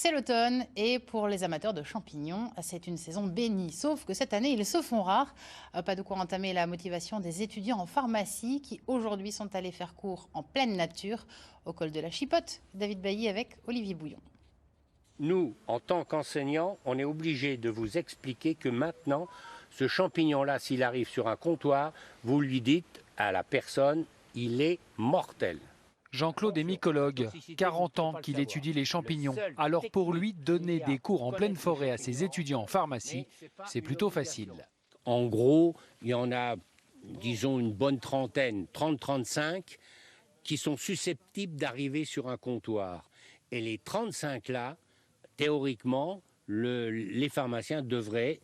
C'est l'automne et pour les amateurs de champignons, c'est une saison bénie. Sauf que cette année, ils se font rares. Pas de quoi entamer la motivation des étudiants en pharmacie qui aujourd'hui sont allés faire cours en pleine nature au col de la Chipote. David Bailly avec Olivier Bouillon. Nous, en tant qu'enseignants, on est obligé de vous expliquer que maintenant, ce champignon-là, s'il arrive sur un comptoir, vous lui dites à la personne, il est mortel. Jean-Claude est mycologue, 40 ans qu'il étudie les champignons. Alors pour lui, donner des cours en pleine forêt à ses étudiants en pharmacie, c'est plutôt facile. En gros, il y en a, disons, une bonne trentaine, 30-35, qui sont susceptibles d'arriver sur un comptoir. Et les 35 là, théoriquement, les pharmaciens devraient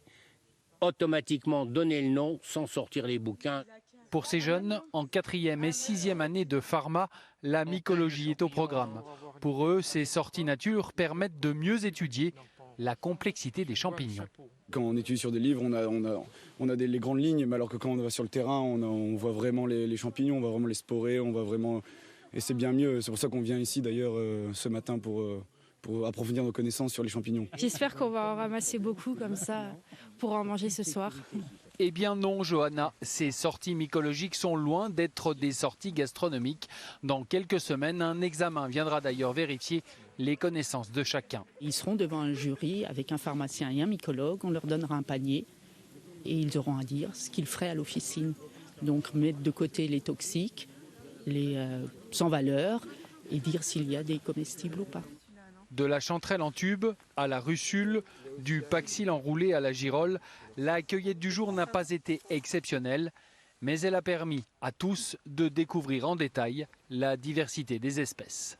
automatiquement donner le nom sans sortir les bouquins. Pour ces jeunes, en 4e et 6e année de pharma, la mycologie est au programme. Pour eux, ces sorties nature permettent de mieux étudier la complexité des champignons. Quand on étudie sur des livres, on a les grandes lignes, mais alors que quand on va sur le terrain, on voit vraiment les champignons, on voit vraiment les sporés, on voit vraiment... Et c'est bien mieux, c'est pour ça qu'on vient ici d'ailleurs ce matin pour approfondir nos connaissances sur les champignons. J'espère qu'on va en ramasser beaucoup comme ça pour en manger ce soir. Eh bien non, Johanna, ces sorties mycologiques sont loin d'être des sorties gastronomiques. Dans quelques semaines, un examen viendra d'ailleurs vérifier les connaissances de chacun. Ils seront devant un jury avec un pharmacien et un mycologue. On leur donnera un panier et ils auront à dire ce qu'ils feraient à l'officine. Donc mettre de côté les toxiques, les sans valeur et dire s'il y a des comestibles ou pas. De la chanterelle en tube à la russule, du paxil enroulé à la girole, la cueillette du jour n'a pas été exceptionnelle, mais elle a permis à tous de découvrir en détail la diversité des espèces.